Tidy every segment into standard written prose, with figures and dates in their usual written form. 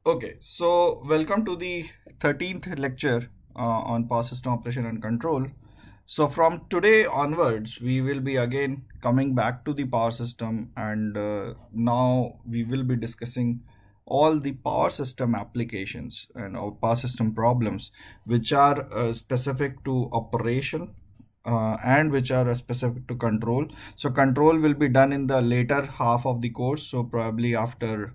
Okay, so welcome to the 13th lecture on power system operation and control. So from today onwards, we will be again coming back to the power system, and now we will be discussing all the power system applications and our power system problems which are specific to operation and which are specific to control. So control will be done in the later half of the course, so probably after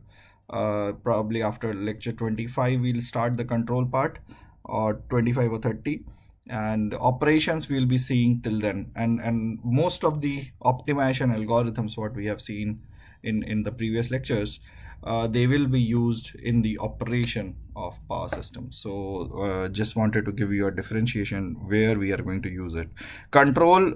lecture 25 we'll start the control part, or 25 or 30, and operations we'll be seeing till then, and most of the optimization algorithms what we have seen in the previous lectures, they will be used in the operation of power systems. So just wanted to give you a differentiation where we are going to use it. Control,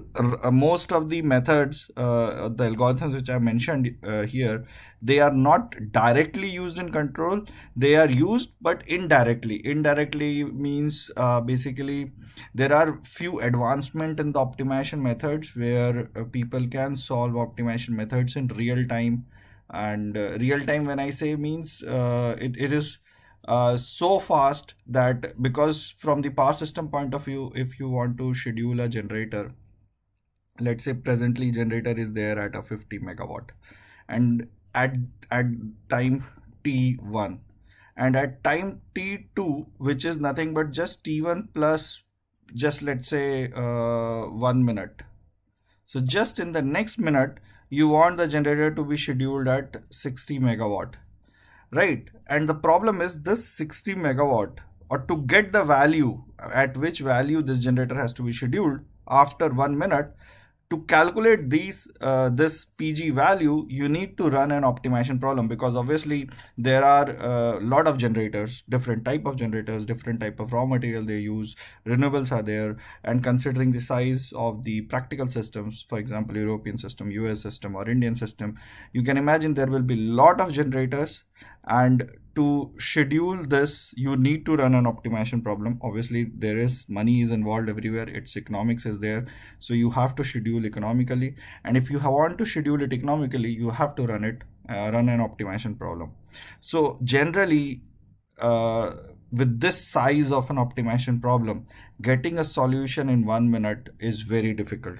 most of the methods, the algorithms which I mentioned here, they are not directly used in control. They are used but indirectly. Indirectly means basically there are few advancement in the optimization methods where people can solve optimization methods in real time. And real time, when I say, means it is so fast that, because from the power system point of view, if you want to schedule a generator, let's say presently generator is there at a 50 megawatt, and at at time t1, and at time t2, which is nothing but just t1 plus, just let's say 1 minute. So just in the next minute, you want the generator to be scheduled at 60 megawatt, right? And the problem is this 60 megawatt, or to get the value at which value this generator has to be scheduled after 1 minute, to calculate this PG value, you need to run an optimization problem, because obviously there are a lot of generators, different type of generators, different type of raw material they use, renewables are there, and considering the size of the practical systems, for example European system, US system, or Indian system, you can imagine there will be lot of generators, and to schedule this you need to run an optimization problem. Obviously there is money is involved everywhere, its economics is there, so you have to schedule economically, and if you want to schedule it economically, you have to run an optimization problem. So generally, uh, with this size of an optimization problem, getting a solution in 1 minute is very difficult,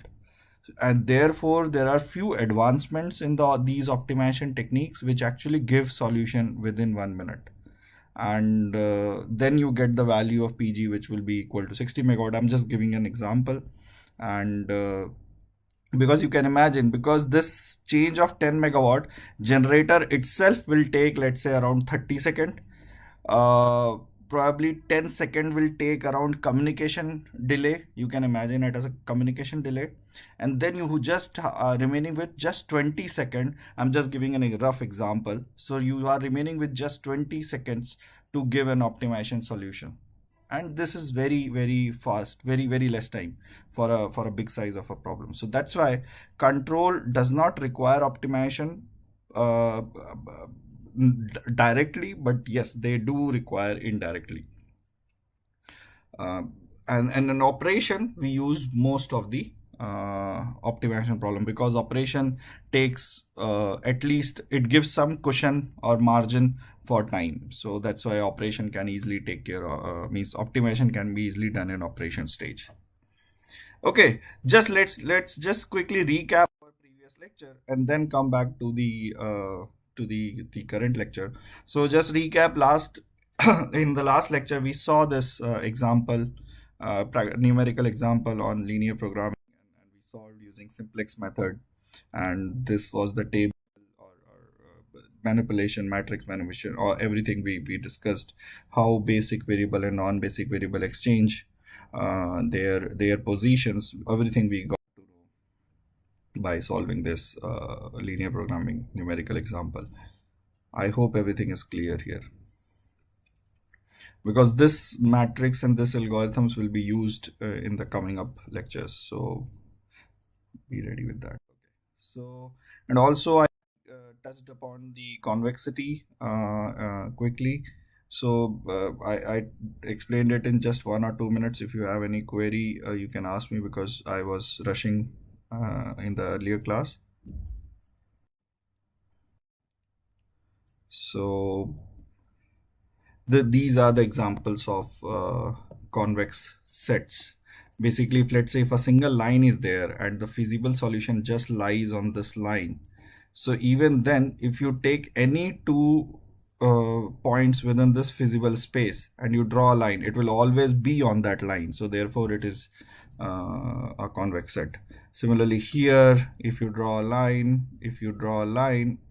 and therefore there are few advancements in these optimization techniques which actually give solution within 1 minute. And then you get the value of PG which will be equal to 60 megawatt. I'm just giving an example. And because you can imagine, because this change of 10 megawatt generator itself will take, let's say, around 30 second, uh, probably 10 second will take around communication delay, you can imagine it as a communication delay, and then you who just remaining with just 20 second. I'm just giving a rough example, so you are remaining with just 20 seconds to give an optimization solution, and this is very very fast, very less time for a big size of a problem. So that's why control does not require optimization uh, directly, but yes, they do require indirectly. uh, and in operation we use most of the optimization problem, because operation takes, at least it gives some cushion or margin for time, so that's why operation can easily take care of, means optimization can be easily done in operation stage. Okay, just let's just quickly recap our previous lecture and then come back to the current lecture. So just recap last in the last lecture we saw this example, numerical example on linear programming, and we solved using simplex method, and this was the table, or manipulation, matrix manipulation, or everything we discussed, how basic variable and non-basic variable exchange their positions, everything we got to know by solving this linear programming numerical example. I hope everything is clear here, because this matrix and this algorithms will be used in the coming up lectures, so be ready with that. Okay, so, and also I touched upon the convexity quickly. So I explained it in just 1 or 2 minutes. If you have any query, you can ask me, because I was rushing in the earlier class. So these are the examples of convex sets. Basically, if let's say if a single line is there and the feasible solution just lies on this line, so even then if you take any two points within this feasible space and you draw a line, it will always be on that line, so therefore it is a convex set. Similarly here, if you draw a line,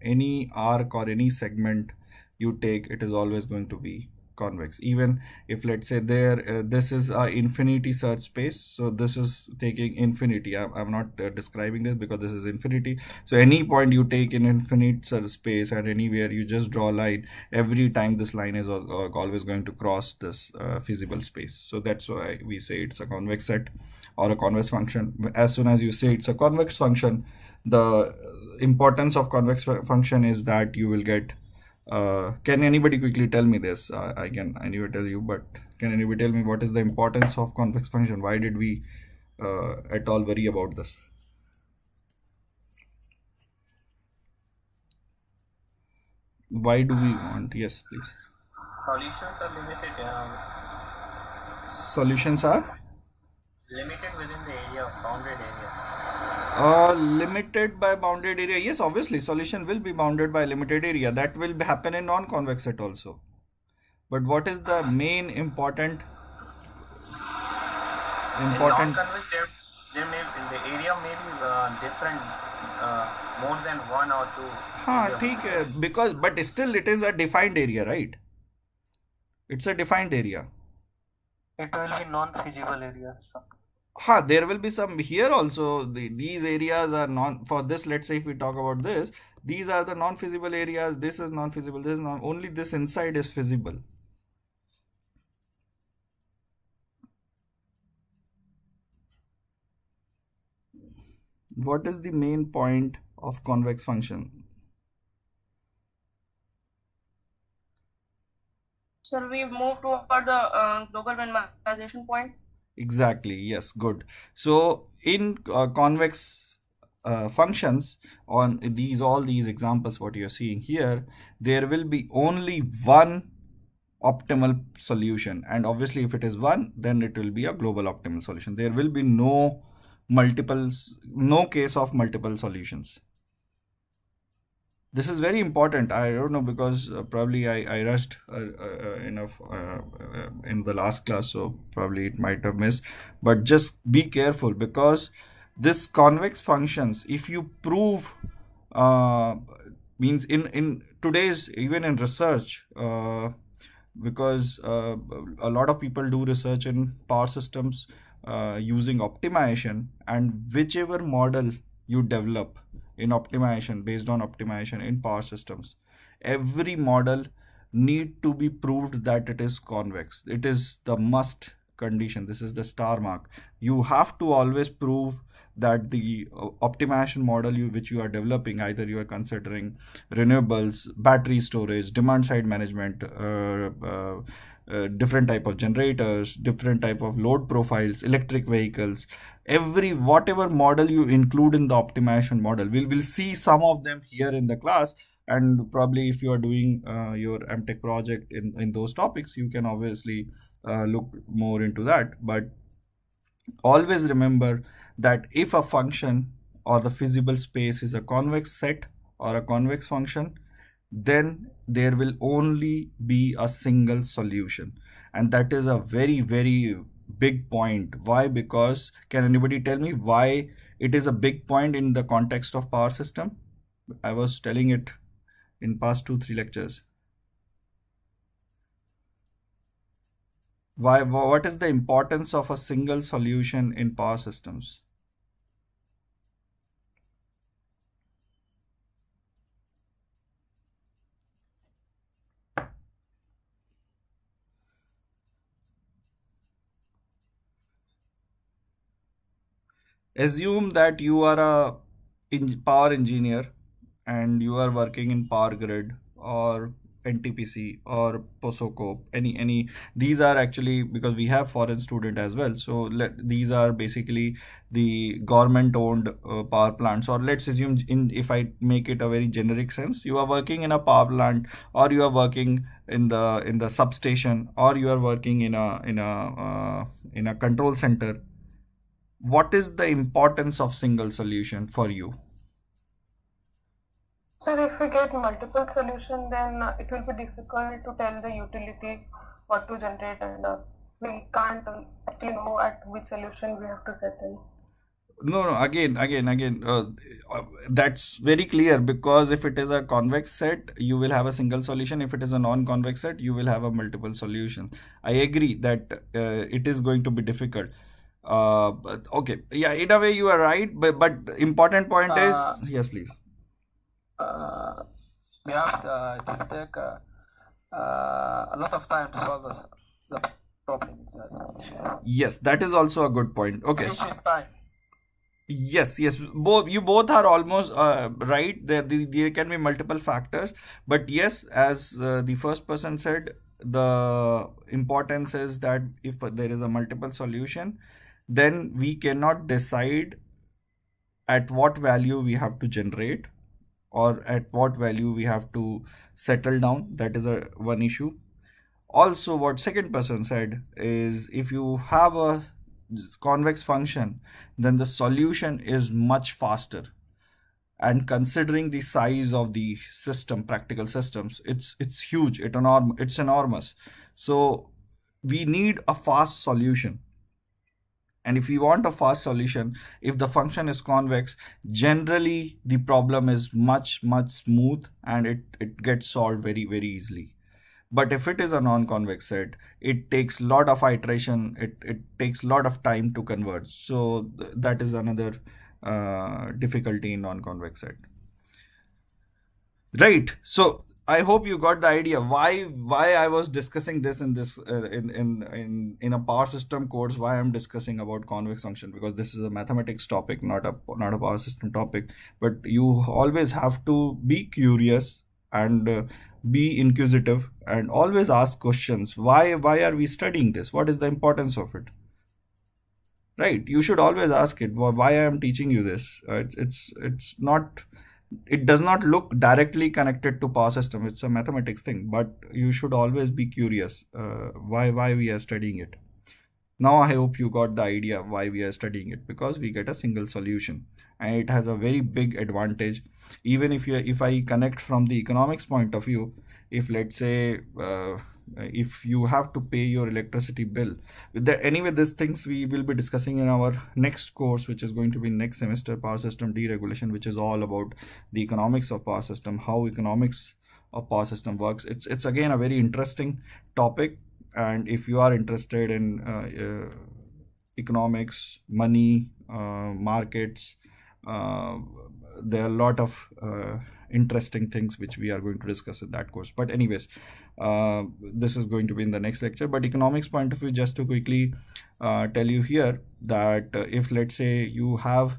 any arc or any segment you take, it is always going to be convex. Even if let's say there this is a infinity search space, so this is taking infinity. I'm not describing this because this is infinity, so any point you take in infinite search space and anywhere you just draw a line, every time this line is always going to cross this feasible space. So that's why we say it's a convex set or a convex function. As soon as you say it's a convex function, the importance of convex function is that you will get can anybody quickly tell me this? I can anyway tell you, but can anybody tell me what is the importance of convex function? Why did we at all worry about this? Why do we want? Yes, please. Solutions are limited. Solutions are Limited within the area, bounded area. limited by bounded area. Yes, obviously, solution will be bounded by limited area. That will happen in non-convex set also. But what is the main important? In non-convex, there may the area may be different, more than one or two. Because but still it is a defined area, right? It's a defined area. It will be non-feasible area. There will be some here also. These areas are non for this. Let's say if we talk about this, these are the non-feasible areas. This is non-feasible. This is not only this inside is feasible. What is the main point of convex function? Shall we move toward the global minimization point? Exactly. Yes. Good. So in convex functions, on all these examples, what you're seeing here, there will be only one optimal solution, and obviously if it is one, then it will be a global optimal solution. There will be no case of multiple solutions. This is very important. I don't know because probably I rushed enough in the last class, so probably it might have missed. But just be careful because this convex functions, if you prove means in today's, even in research, because a lot of people do research in power systems using optimization, and whichever model you develop in optimization, based on optimization in power systems, every model need to be proved that it is convex. It is the must condition. This is the star mark. You have to always prove that the optimization model which you are developing, either you are considering renewables, battery storage, demand side management, different type of generators, different type of load profiles, electric vehicles, whatever model you include in the optimization model, we'll see some of them here in the class. And probably if you are doing your MTech project in those topics, you can obviously look more into that. But always remember that if a function or the feasible space is a convex set or a convex function, then there will only be a single solution. And that is a very, very big point. Why? Because can anybody tell me why it is a big point in the context of power system? I was telling it in past 2-3 lectures. What is the importance of a single solution in power systems? Assume that you are a power engineer and you are working in power grid or NTPC or POSOCO, any these are actually, because we have foreign student as well, so these are basically the government owned power plants. Or let's assume, if I make it a very generic sense, you are working in a power plant, or you are working in the substation, or you are working in a control center. What is the importance of single solution for you? Sir, if we get multiple solutions, then it will be difficult to tell the utility what to generate, and we can't actually know at which solution we have to settle. No, again, that's very clear, because if it is a convex set, you will have a single solution. If it is a non-convex set, you will have a multiple solution. I agree that it is going to be difficult. But okay, yeah, in a way you are right, but the important point is, yes, please. Perhaps it will take a lot of time to solve the problem itself. Yes, that is also a good point. Okay. The issue is time. Yes, both are almost right. There can be multiple factors, but yes, as the first person said, the importance is that if there is a multiple solution, then we cannot decide at what value we have to generate, or at what value we have to settle down. That is one issue. Also, what second person said is, if you have a convex function, then the solution is much faster. And considering the size of the system, practical systems, it's huge, it's enormous. So we need a fast solution. And if we want a fast solution, if the function is convex, generally the problem is much smooth, and it gets solved very easily. But if it is a non-convex set, it takes lot of iteration, it takes lot of time to converge. So that is another difficulty in non-convex set. Right. So I hope you got the idea why I was discussing this in this in a power system course. Why I'm discussing about convex function, because this is a mathematics topic, not a power system topic. But you always have to be curious and be inquisitive, and always ask questions. Why are we studying this? What is the importance of it? Right? You should always ask it. Why I am teaching you this? It's not. It does not look directly connected to power system. It's a mathematics thing, but you should always be curious. Why we are studying it. Now I hope you got the idea why we are studying it, because we get a single solution, and it has a very big advantage. Even if I connect from the economics point of view, if let's say if you have to pay your electricity bill, anyway, these things we will be discussing in our next course, which is going to be next semester, power system deregulation, which is all about the economics of power system, how economics of power system works. It's again a very interesting topic. And if you are interested in economics, money, markets, there are a lot of interesting things which we are going to discuss in that course. But anyways, this is going to be in the next lecture. But economics point of view, just to quickly tell you here that if let's say you have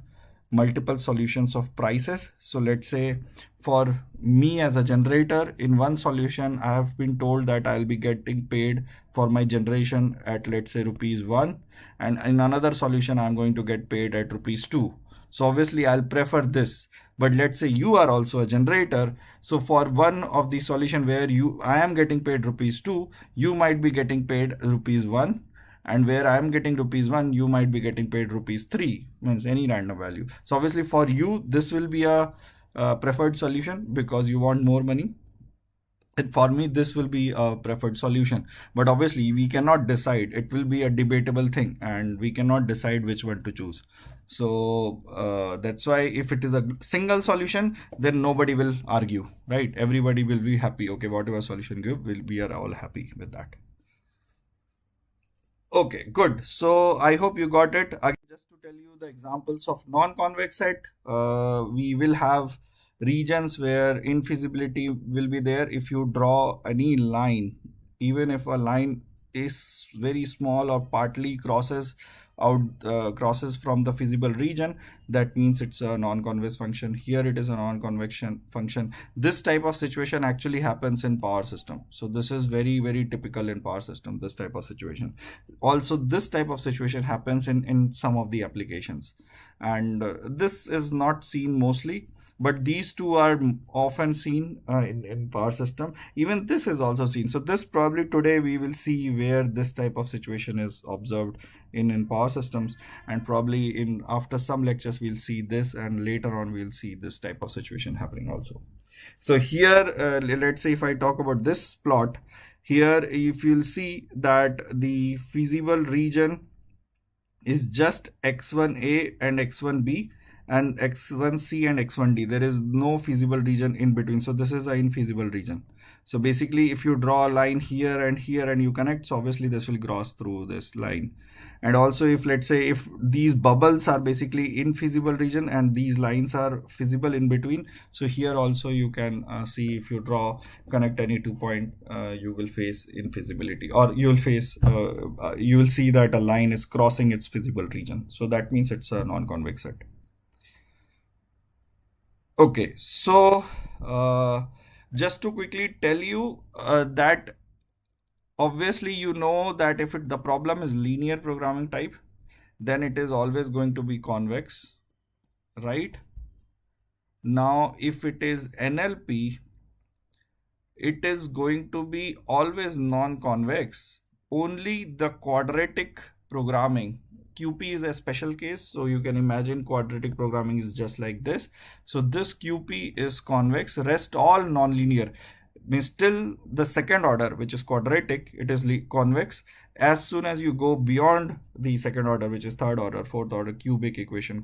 multiple solutions of prices, so let's say for me as a generator, in one solution I have been told that I'll be getting paid for my generation at, let's say, ₹1, and in another solution I'm going to get paid at ₹2. So obviously I'll prefer this. But let's say you are also a generator, so for one of the solution where I am getting paid ₹2, you might be getting paid ₹1, and where I am getting ₹1, you might be getting paid ₹3, means any random value. So obviously for you this will be a preferred solution because you want more money, and for me this will be a preferred solution. But obviously we cannot decide. It will be a debatable thing, and we cannot decide which one to choose. So that's why if it is a single solution, then nobody will argue, right? Everybody will be happy. Okay, whatever solution give, we are all happy with that. Okay, good. So I hope you got it. Again, just to tell you the examples of non-convex set, we will have regions where infeasibility will be there. If you draw any line, even if a line is very small or partly crosses crosses from the feasible region, that means it's a non-convex function. Here it is a non-convex function. This type of situation actually happens in power system. So this is very, very typical in power system, this type of situation. Also, this type of situation happens in some of the applications, and this is not seen mostly, but these two are often seen in power system. Even this is also seen. So this probably today we will see where this type of situation is observed in power systems, and probably in after some lectures we'll see this, and later on we'll see this type of situation happening also. So here let's say if I talk about this plot here, if you'll see that the feasible region is just x1a and x1b and x1c and x1d. There is no feasible region in between. So this is an infeasible region. So basically if you draw a line here and you connect, so obviously this will cross through this line. And also if let's say if these bubbles are basically infeasible region and these lines are feasible in between, so here also you can see if you connect any 2 point, you will face infeasibility, or you will face you will see that a line is crossing its feasible region. So that means it's a non-convex set. Okay, so just to quickly tell you that obviously you know that if the problem is linear programming type, then it is always going to be convex, right? Now if it is NLP, it is going to be always non-convex. Only the quadratic programming, QP is a special case, so you can imagine quadratic programming is just like this. So this QP is convex, rest all non-linear. Means still the second order, which is quadratic, it is convex. As soon as you go beyond the second order, which is third order, fourth order, cubic equation,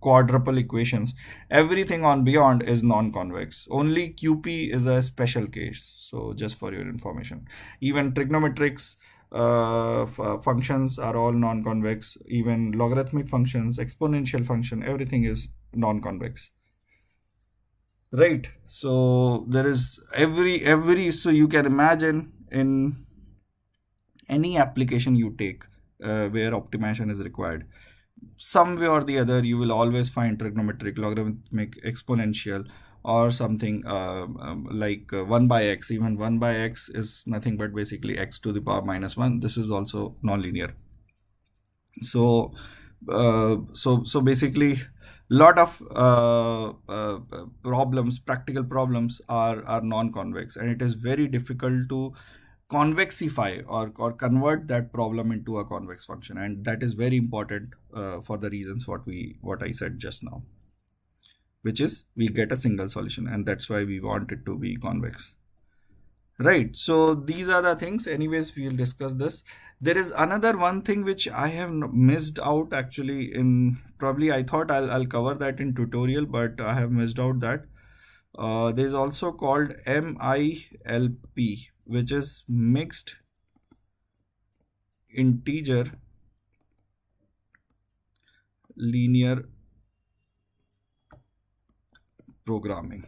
quadruple equations, everything on beyond is non-convex. Only QP is a special case. So just for your information, even trigonometrics functions are all non-convex. Even logarithmic functions, exponential function, everything is non-convex. Right, so there is so you can imagine in any application you take where optimization is required, some way or the other you will always find trigonometric, logarithmic, exponential, or something like 1 by x. Even 1 by x is nothing but basically x to the power minus 1. This is also nonlinear. So so basically lot of problems, practical problems are non-convex, and it is very difficult to convexify or convert that problem into a convex function, and that is very important for the reasons what I said just now, which is we get a single solution, and that's why we want it to be convex. Right, so these are the things. Anyways, we'll discuss this. There is another one thing which I have missed out actually in, probably I thought I'll cover that in tutorial, but I have missed out that there is also called MILP, which is mixed integer linear programming.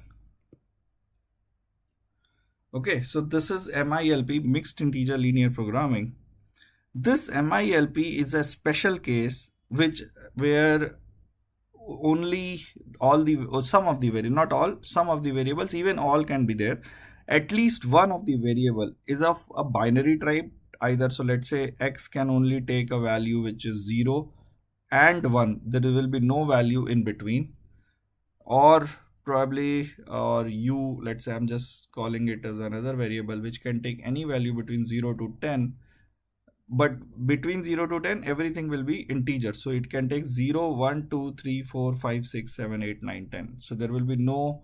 Okay, so this is MILP, mixed integer linear programming. This MILP is a special case where only some of the variables, even all can be there. At least one of the variable is of a binary type either. So let's say x can only take a value which is 0 and 1. There will be no value in between, or probably u, let's say I'm just calling it as another variable which can take any value between 0 to 10, but between 0 to 10 everything will be integer. So it can take 0, 1, 2, 3, 4, 5, 6, 7, 8, 9, 10. So there will be no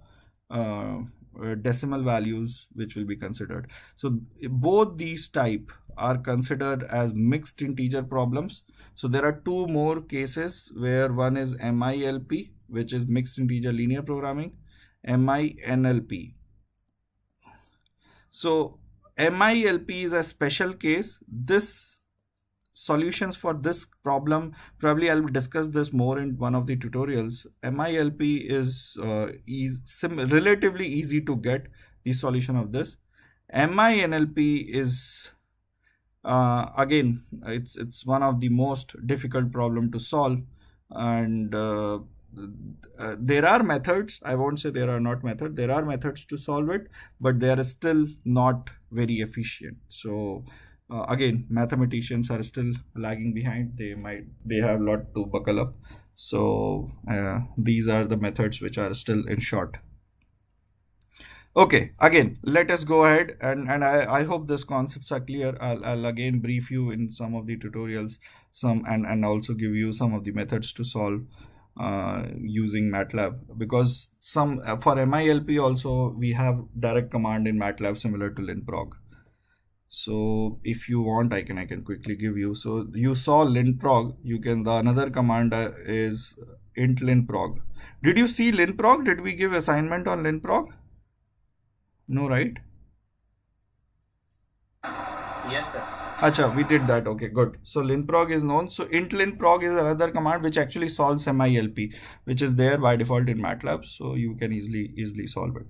decimal values which will be considered. So both these type are considered as mixed integer problems. So there are two more cases where one is MILP, which is mixed integer linear programming, MINLP. So MILP is a special case. This solutions for this problem, probably I'll discuss this more in one of the tutorials. MILP is relatively easy to get the solution of this. MINLP is Again, it's one of the most difficult problem to solve, and there are methods. I won't say there are not methods. There are methods to solve it, but they are still not very efficient. So again, mathematicians are still lagging behind. They have a lot to buckle up. So these are the methods which are still in short. Okay, again, let us go ahead, and I hope these concepts are clear. I'll again brief you in some of the tutorials, and also give you some of the methods to solve using MATLAB, because some for MILP also we have direct command in MATLAB similar to linprog. So if you want, I can quickly give you. So you saw linprog. The another command is int linprog. Did you see linprog? Did we give assignment on linprog? No, right? Yes, sir. Acha, we did that. Okay, good. So linprog is known. So int linprog is another command which actually solves MILP, which is there by default in MATLAB. So you can easily solve it.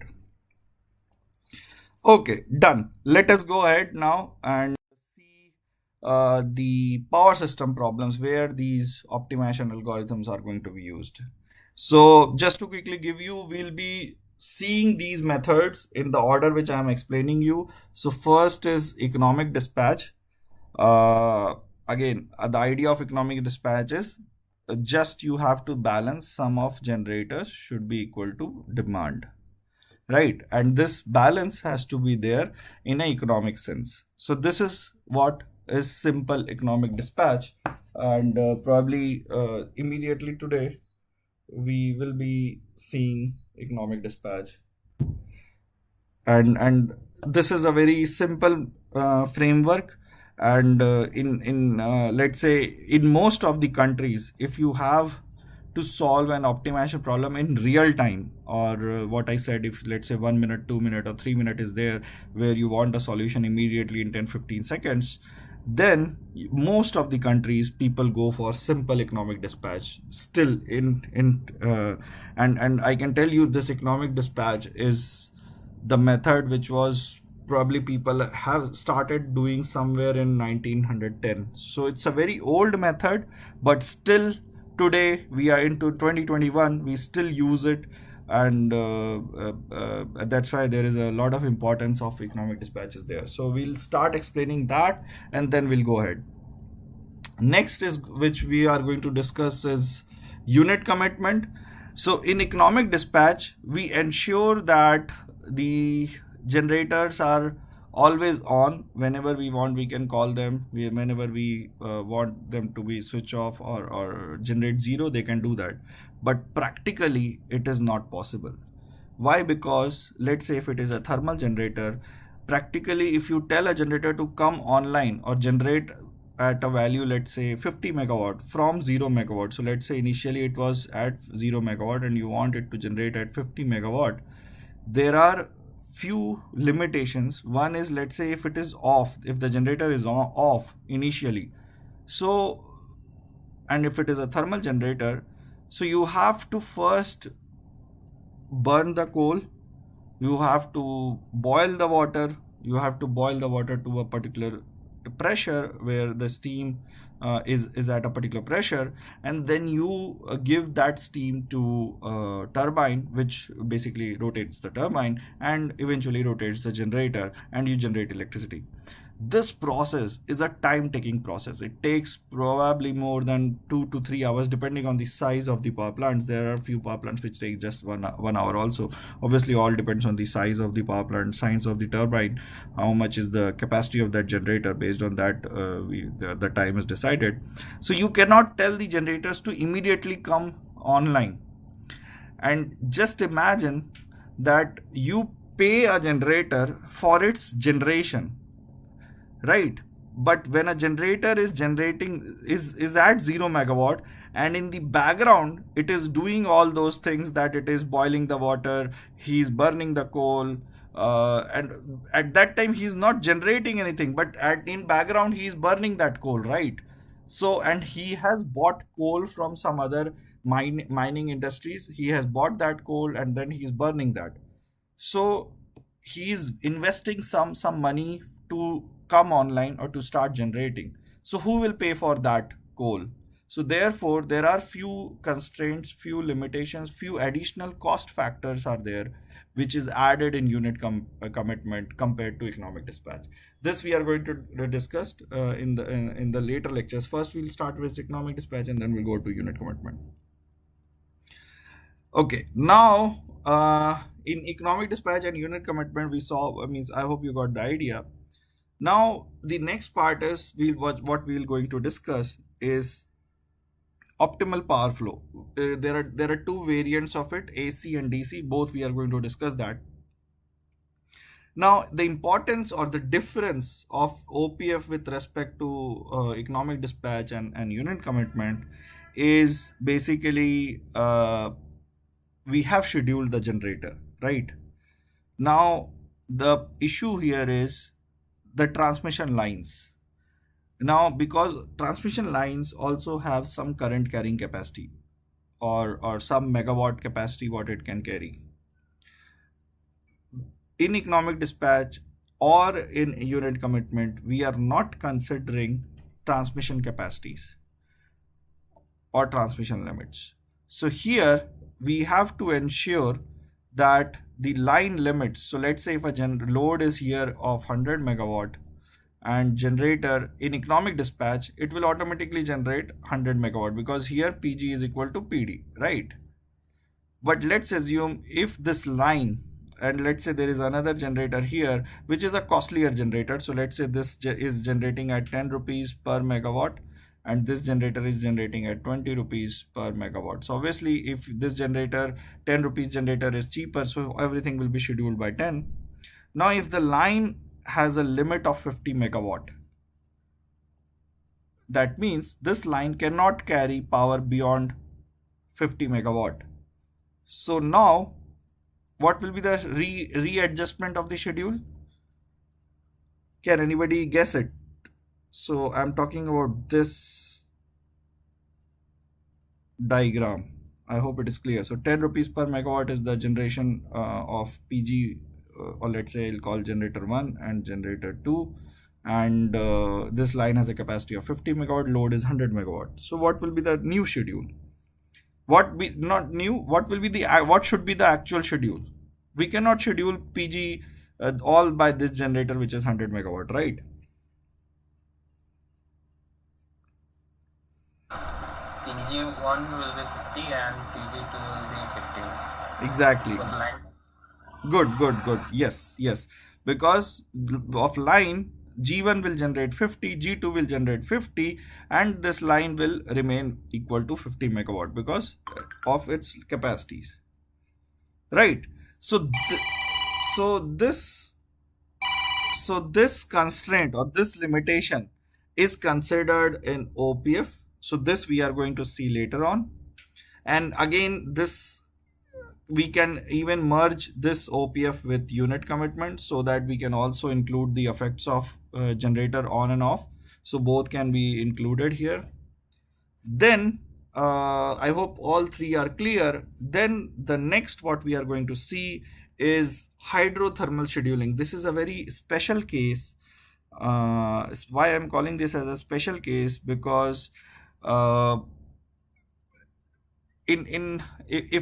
Okay, done. Let us go ahead now and see the power system problems where these optimization algorithms are going to be used. So just to quickly give you, we'll be seeing these methods in the order which I am explaining you. So first is economic dispatch. Again, the idea of economic dispatch is just you have to balance sum of generators should be equal to demand, right? And this balance has to be there in an economic sense. So this is what is simple economic dispatch, and probably immediately today we will be seeing economic dispatch, and this is a very simple framework. And in let's say in most of the countries, if you have to solve an optimization problem in real time, or what I said, if let's say 1 minute, 2 minute or 3 minute is there where you want a solution immediately in 10-15 seconds, then most of the countries people go for simple economic dispatch still and I can tell you this economic dispatch is the method which was probably people have started doing somewhere in 1910. So it's a very old method, but still today we are into 2021, we still use it, and that's why there is a lot of importance of economic dispatches there. So we'll start explaining that and then we'll go ahead. Next is which we are going to discuss is unit commitment. So in economic dispatch, we ensure that the generators are always on. Whenever we want, we can call them. Whenever we want them to be switch off or generate zero, they can do that. But practically it is not possible. Why? Because let's say if it is a thermal generator, practically if you tell a generator to come online or generate at a value, let's say 50 megawatt from 0 megawatt. So let's say initially it was at 0 megawatt and you want it to generate at 50 megawatt. There are few limitations. One is, let's say if it is off, if the generator is off initially, so, and if it is a thermal generator, so you have to first burn the coal, you have to boil the water, you have to boil the water to a particular pressure where the steam is at a particular pressure, and then you give that steam to turbine, which basically rotates the turbine and eventually rotates the generator, and you generate electricity. This process is a time-taking process. It takes probably more than 2 to 3 hours depending on the size of the power plants. There are a few power plants which take just one hour also. Obviously all depends on the size of the power plant, size of the turbine, how much is the capacity of that generator. Based on that the time is decided. So you cannot tell the generators to immediately come online. And just imagine that you pay a generator for its generation, right? But when a generator is generating is at 0 megawatt, and in the background it is doing all those things, that it is boiling the water, he's burning the coal, and at that time he's not generating anything, but in background he is burning that coal, right? So, and he has bought coal from some other mining industries. He has bought that coal and then he's burning that. So he is investing some money to come online or to start generating. So who will pay for that coal? So therefore, there are few constraints, few limitations, few additional cost factors are there, which is added in unit commitment compared to economic dispatch. This we are going to discuss in the later lectures. First, we'll start with economic dispatch, and then we'll go to unit commitment. Okay, now in economic dispatch and unit commitment, we saw. I hope you got the idea. Now the next part is what we're going to discuss is optimal power flow. There are two variants of it, AC and DC. Both we are going to discuss that. Now the importance or the difference of OPF with respect to economic dispatch and unit commitment is basically we have scheduled the generator, right? Now the issue here is the transmission lines. Now, because transmission lines also have some current carrying capacity or some megawatt capacity what it can carry. In economic dispatch or in unit commitment, we are not considering transmission capacities or transmission limits. So here we have to ensure that the line limits. So let's say if a load is here of 100 megawatt, and generator in economic dispatch, it will automatically generate 100 megawatt because here PG is equal to PD, right? But let's assume if this line, and let's say there is another generator here which is a costlier generator, so let's say this is generating at 10 rupees per megawatt and this generator is generating at 20 rupees per megawatt. So obviously if this generator 10 rupees generator is cheaper, so everything will be scheduled by 10. Now if the line has a limit of 50 megawatt, that means this line cannot carry power beyond 50 megawatt. So now what will be the readjustment of the schedule? Can anybody guess it? So I'm talking about this diagram. I hope it is clear. So 10 rupees per megawatt is the generation of PG, or let's say I'll call generator 1 and generator 2, and this line has a capacity of 50 megawatt, load is 100 megawatt. So what will be the new schedule? What should be the actual schedule? We cannot schedule PG all by this generator which is 100 megawatt, right? PG1 will be 50 and PG2 will be 50. Exactly. Good. Yes. Because of line, G1 will generate 50, G2 will generate 50, and this line will remain equal to 50 megawatt because of its capacities, right? So this constraint or this limitation is considered in OPF. So this we are going to see later on, and again this we can even merge this OPF with unit commitment so that we can also include the effects of generator on and off. So both can be included here. Then I hope all three are clear. Then the next what we are going to see is hydrothermal scheduling. This is a very special case. Why I'm calling this as a special case, because if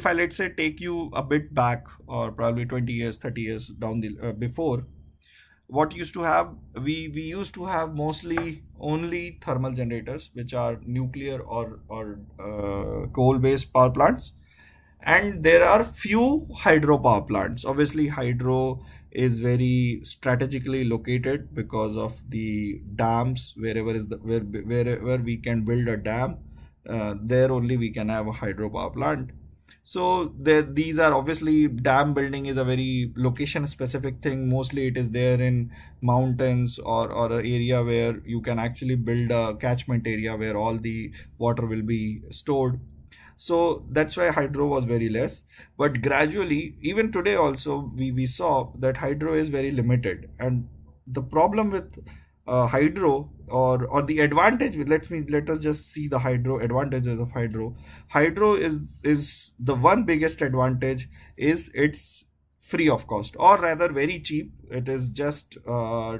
I let's say take you a bit back, or probably 20 years 30 years down the before, what used to have, we used to have mostly only thermal generators which are nuclear or coal based power plants, and there are few hydro power plants. Obviously hydro is very strategically located because of the dams. Wherever we can build a dam, there only we can have a hydro power plant. So these are obviously, dam building is a very location specific thing. Mostly it is there in mountains or an area where you can actually build a catchment area where all the water will be stored. So that's why hydro was very less. But gradually, even today also, we saw that hydro is very limited. And the problem with hydro, or the advantage with, let us just see the hydro advantages of hydro. Hydro is the one biggest advantage is its free of cost, or rather very cheap. It is just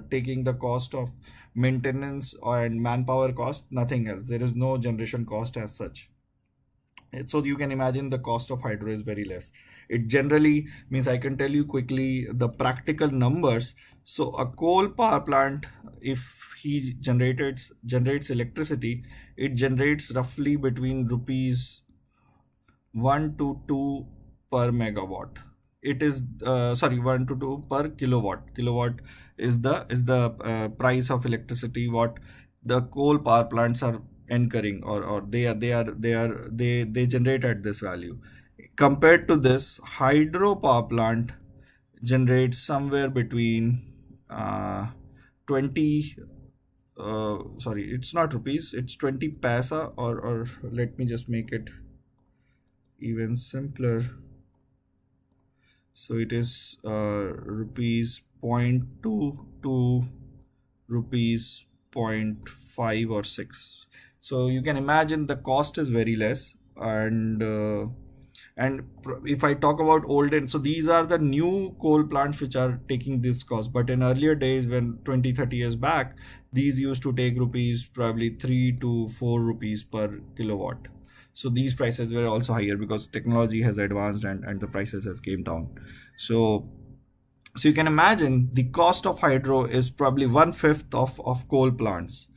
taking the cost of maintenance and manpower cost, nothing else. There is no generation cost as such. So you can imagine the cost of hydro is very less. It generally means, I can tell you quickly the practical numbers. So a coal power plant, if he generates electricity, it generates roughly between rupees 1 to 2 per megawatt. It is 1 to 2 per kilowatt. Kilowatt is the price of electricity what the coal power plants are incurring, or they generate at this value. Compared to this, hydro power plant generates somewhere between 20 it's not rupees, it's 20 paisa, or let me just make it even simpler. So it is rupees 0.2 to rupees 0.5 or 6. So you can imagine the cost is very less. And if I talk about olden, so these are the new coal plants which are taking this cost. But in earlier days, when 20-30 years back, these used to take rupees probably 3 to 4 rupees per kilowatt. So these prices were also higher because technology has advanced and the prices has came down. So you can imagine the cost of hydro is probably 1/5 of coal plants.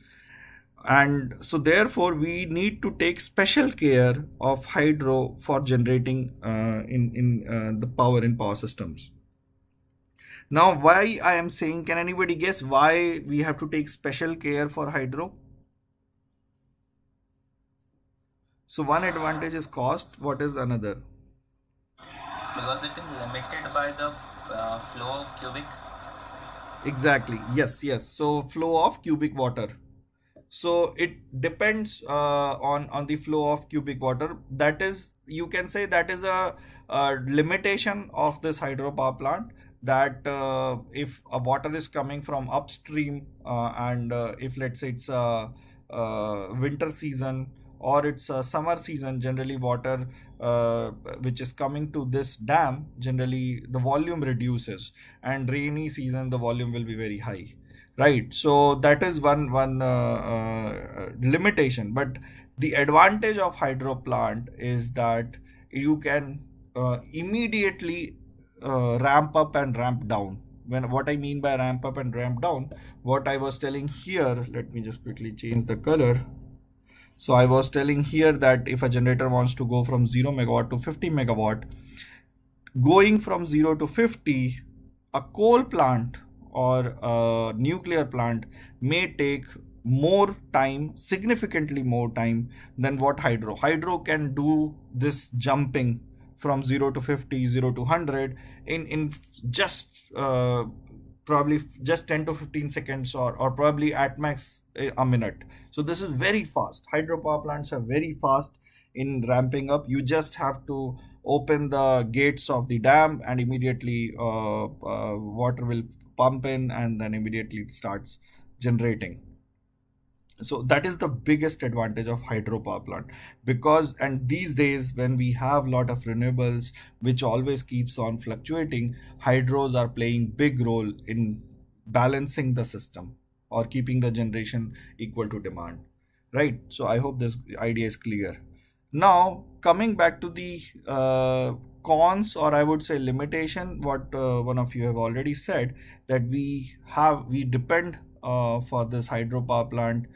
And so therefore we need to take special care of hydro for generating the power in power systems. Now, why I am saying, can anybody guess why we have to take special care for hydro? So one advantage is cost. What is another? Because it is limited by the flow of cubic. Exactly. Yes. So flow of cubic water. So it depends on the flow of cubic water. That is, you can say that is a limitation of this hydropower plant, that if a water is coming from upstream and if let's say it's a winter season or it's a summer season, generally water which is coming to this dam, generally the volume reduces, and rainy season the volume will be very high. Right, so that is one limitation. But the advantage of hydro plant is that you can immediately ramp up and ramp down. What I mean by ramp up and ramp down, what I was telling here, let me just quickly change the color. So I was telling here that if a generator wants to go from 0 megawatt to 50 megawatt, going from 0 to 50, a coal plant or a nuclear plant may take more time, significantly more time than what hydro can do. This jumping from 0 to 50, 0 to 100 in just probably just 10 to 15 seconds, or probably at max a minute. So this is very fast. Hydropower plants are very fast in ramping up. You just have to open the gates of the dam and immediately water will pump in, and then immediately it starts generating. So that is the biggest advantage of hydropower plant, because and these days when we have a lot of renewables which always keeps on fluctuating, hydros are playing big role in balancing the system or keeping the generation equal to demand, right? So I hope this idea is clear. Now coming back to the cons, or I would say limitation, what one of you have already said, that we depend for this hydropower plant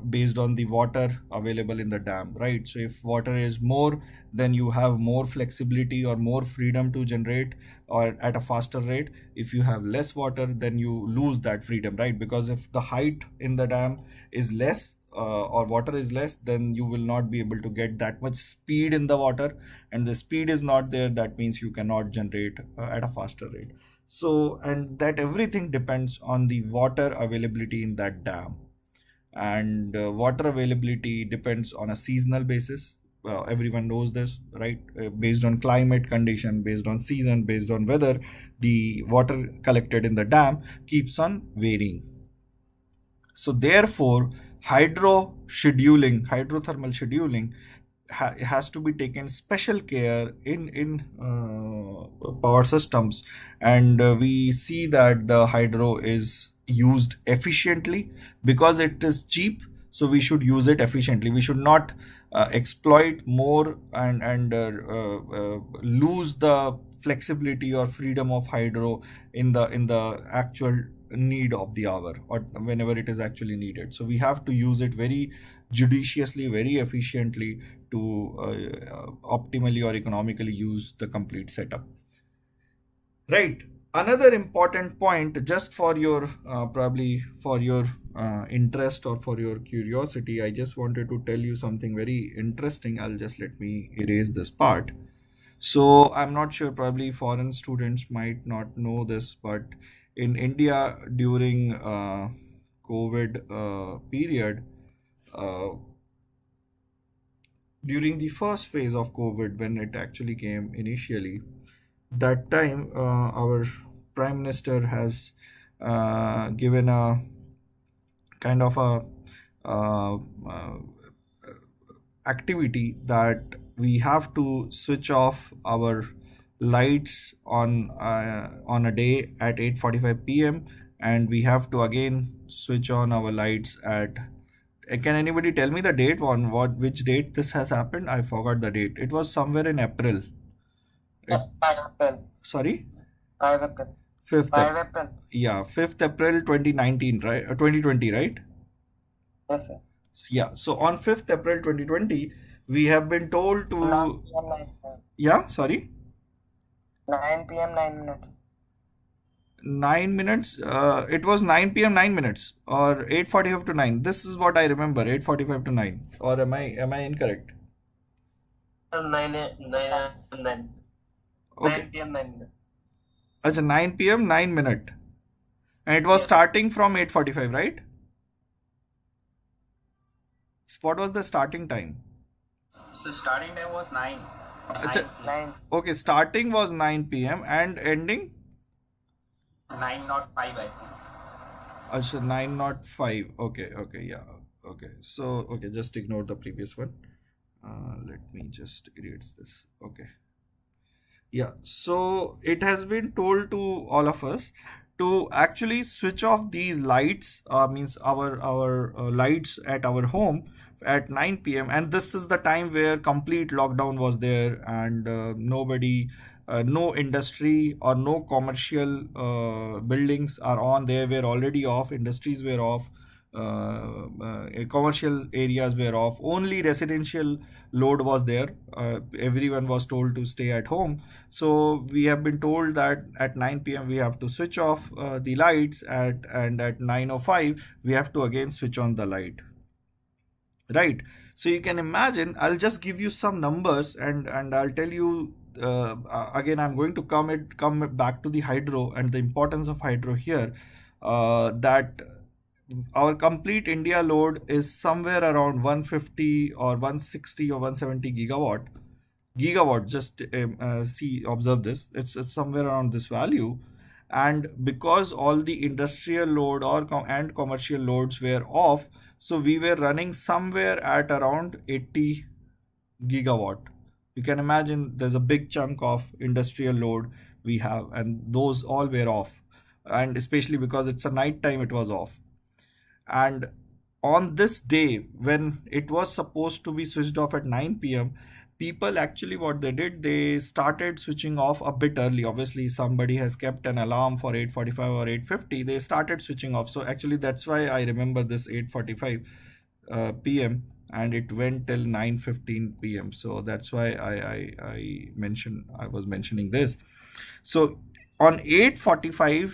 based on the water available in the dam, right? So if water is more, then you have more flexibility or more freedom to generate or at a faster rate. If you have less water, then you lose that freedom, right? Because if the height in the dam is less or water is less, then you will not be able to get that much speed in the water, and the speed is not there. That means you cannot generate at a faster rate. So, and that everything depends on the water availability in that dam, and water availability depends on a seasonal basis. Everyone knows this, right? Based on climate condition, based on season, based on weather, the water collected in the dam keeps on varying. So therefore hydrothermal scheduling has to be taken special care in power systems, and we see that the hydro is used efficiently because it is cheap. So we should use it efficiently. We should not exploit more and lose the flexibility or freedom of hydro in the actual need of the hour, or whenever it is actually needed. So we have to use it very judiciously, very efficiently, to optimally or economically use the complete setup. Right. Another important point, just for your probably for your interest or for your curiosity, I just wanted to tell you something very interesting. Let me erase this part. So I'm not sure, probably foreign students might not know this, but in India during COVID period, uh, during the first phase of COVID, when it actually came initially, that time our Prime Minister has given a kind of a uh, uh, activity that we have to switch off our lights on a day at 8:45 p.m. and we have to again switch on our lights at. Can anybody tell me the date on which date this has happened? I forgot the date. It was somewhere in April. It, 5 April. sorry, 5 April. 5th. 5 April. Yeah, 5th April 2019, right? 2020, right? Yes, sir. Yeah. So on 5th April 2020, we have been told 9 to. p.m. 9 p.m. Yeah, sorry. 9 p.m. 9 minutes. 9 minutes. It was 9 p.m. 9 minutes, or 8:45 to 9. This is what I remember. 8:45 to 9. Or am I incorrect? 9 Okay. p.m. 9 minutes. Achha, 9 p.m. 9 minute. And it was Yes. starting from 8:45, right? What was the starting time? So starting time was 9. Achha, 9. okay, starting was 9 p.m. and ending 9:05, I think. Achha, 9:05. Okay, yeah. Okay, so okay, just ignore the previous one. Let me just erase this. Okay. Yeah, so it has been told to all of us to actually switch off these lights, means our lights at our home at 9 p.m. And this is the time where complete lockdown was there, and nobody, no industry or no commercial buildings are on. They were already off. Industries were off. Commercial areas were off. Only residential load was there. Everyone was told to stay at home. So we have been told that at 9 p.m. we have to switch off the lights, and at 9:05 we have to again switch on the light. Right. So you can imagine. I'll just give you some numbers, and I'll tell you. Again, I'm going to come back to the hydro and the importance of hydro here. That our complete India load is somewhere around 150 or 160 or 170 gigawatt. Just observe this. It's somewhere around this value, and because all the industrial load and commercial loads were off, so we were running somewhere at around 80 gigawatt. You can imagine there's a big chunk of industrial load we have, and those all were off, and especially because it's a night time, it was off. And on this day, when it was supposed to be switched off at 9 p.m., people actually, what they did, they started switching off a bit early. Obviously, somebody has kept an alarm for 8:45 or 8:50. They started switching off. So actually, that's why I remember this 8:45 p.m. and it went till 9:15 p.m. So that's why I was mentioning this. So on 8:45,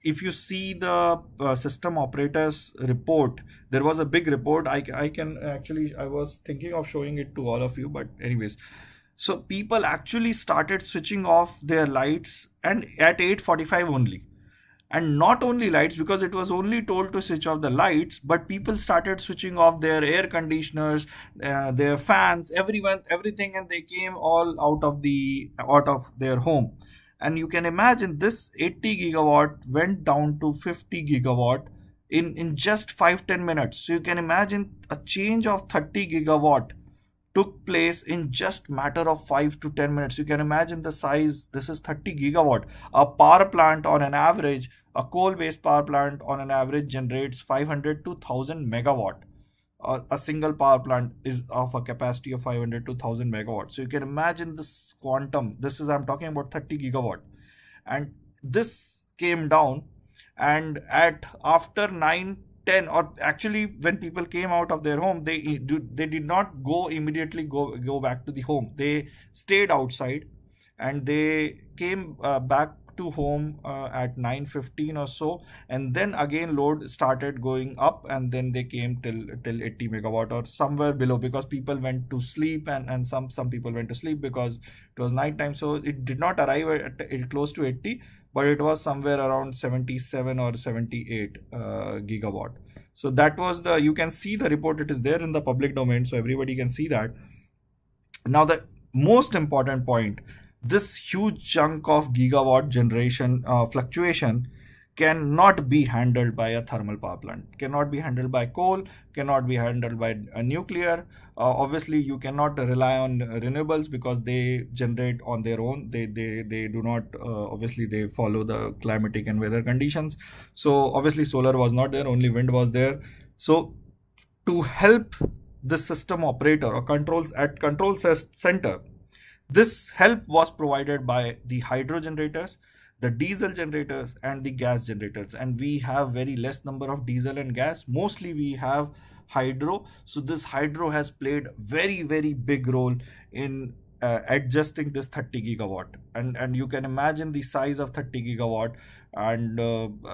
if you see the system operators report, there was a big report. I can actually, I was thinking of showing it to all of you, but anyways, so people actually started switching off their lights, and at 8:45 only. And not only lights, because it was only told to switch off the lights, but people started switching off their air conditioners, their fans, everything, and they came all out of their home. And you can imagine this 80 gigawatt went down to 50 gigawatt in just 5-10 minutes. So you can imagine a change of 30 gigawatt took place in just matter of 5 to 10 minutes. You can imagine the size. This is 30 gigawatt. A power plant on an average, a coal-based power plant on an average generates 500 to 1000 megawatt. A single power plant is of a capacity of 500 to 1000 megawatts. So you can imagine this quantum. I'm talking about 30 gigawatt. And this came down, and after 9-10, or actually when people came out of their home, they did not immediately go back to the home. They stayed outside, and they came back to home at 9:15 or so, and then again load started going up, and then they came till 80 megawatt or somewhere below, because people went to sleep, and some people went to sleep because it was night time. So it did not arrive at close to 80, but it was somewhere around 77 or 78 gigawatt. So that was you can see the report. It is there in the public domain, so everybody can see that. Now the most important point, this huge chunk of gigawatt generation fluctuation cannot be handled by a thermal power plant, cannot be handled by coal, cannot be handled by a nuclear. Obviously you cannot rely on renewables because they generate on their own. They do not, obviously they follow the climatic and weather conditions. So obviously solar was not there, only wind was there. So to help the system operator or control center, this help was provided by the hydro generators, the diesel generators, and the gas generators. And we have very less number of diesel and gas. Mostly we have hydro. So this hydro has played very, very big role in adjusting this 30 gigawatt. And you can imagine the size of 30 gigawatt, and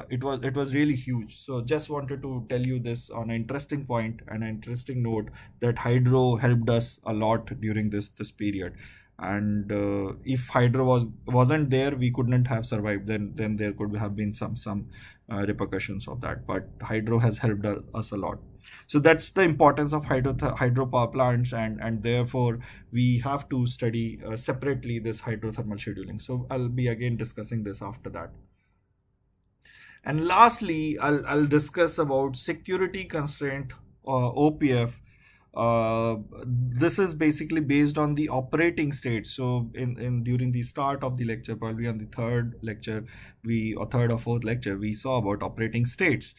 it was really huge. So just wanted to tell you this on an interesting point and an interesting note, that hydro helped us a lot during this period. And if hydro wasn't there, we couldn't have survived. Then there could have been some repercussions of that. But hydro has helped us a lot. So that's the importance of hydro power plants, and therefore we have to study separately this hydrothermal scheduling. So I'll be again discussing this after that. And lastly, I'll discuss about security constraint OPF. This is basically based on the operating state. So during the start of the lecture, probably on the third or fourth lecture, we saw about operating states,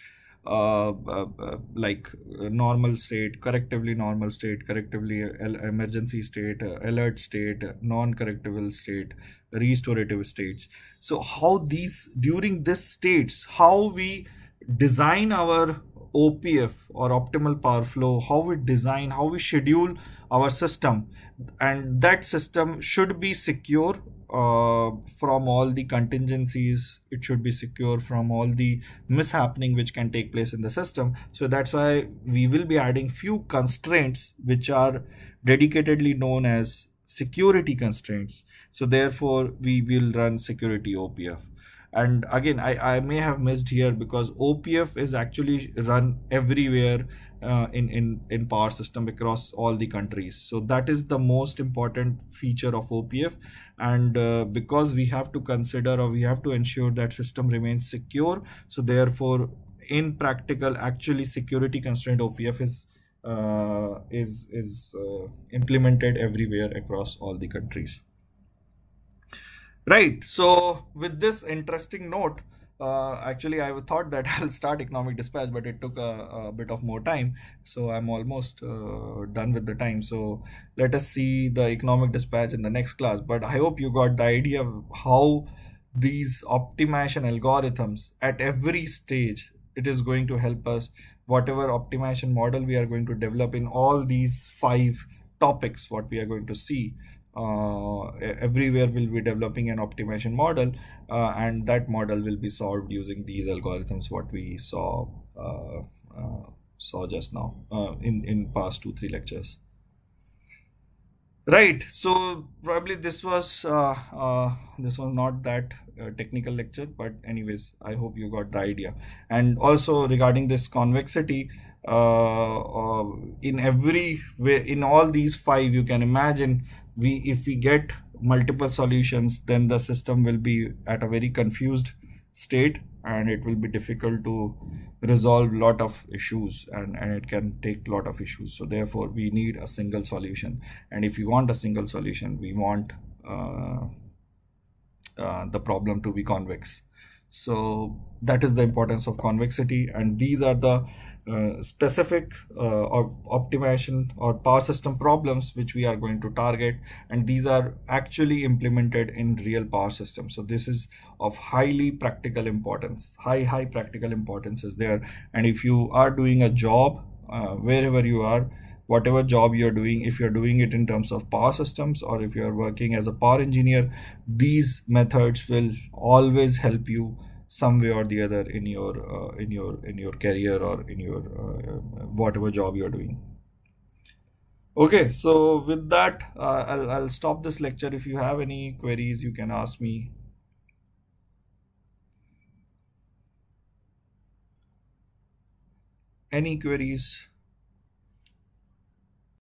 like normal state, correctively normal state, correctively emergency state, alert state, non-correctable state, restorative states. So how during these states, how we design our OPF or optimal power flow, how we schedule our system, and that system should be secure from all the contingencies. It should be secure from all the mishappening which can take place in the system. So that's why we will be adding few constraints which are dedicatedly known as security constraints. So therefore we will run security OPF. And again, I may have missed here, because OPF is actually run everywhere in power system across all the countries. So that is the most important feature of OPF. And because we have to consider, or we have to ensure that system remains secure, so therefore in practical, actually security constraint OPF is implemented everywhere across all the countries. Right. So with this interesting note, actually I thought that I'll start economic dispatch, but it took a bit of more time. So I'm almost done with the time. So let us see the economic dispatch in the next class. But I hope you got the idea of how these optimization algorithms at every stage, it is going to help us. Whatever optimization model we are going to develop in all these 5 topics, what we are going to see, everywhere we'll be developing an optimization model, and that model will be solved using these algorithms what we saw just now in past 2-3 lectures. Right. So probably this was not that technical lecture, but anyways, I hope you got the idea. And also regarding this convexity, in every way, in all these 5, you can imagine, if we get multiple solutions, then the system will be at a very confused state, and it will be difficult to resolve lot of issues, and it can take lot of issues. So therefore we need a single solution, and if we want a single solution, we want the problem to be convex. So that is the importance of convexity, and these are the specific or optimization or power system problems which we are going to target, and these are actually implemented in real power systems. So this is of highly practical importance. High practical importance is there, and if you are doing a job wherever you are, whatever job you're doing, if you're doing it in terms of power systems or if you're working as a power engineer, these methods will always help you some way or the other in your career or in your whatever job you're doing. Okay, so with that I'll stop this lecture. If you have any queries, you can ask me. Any queries?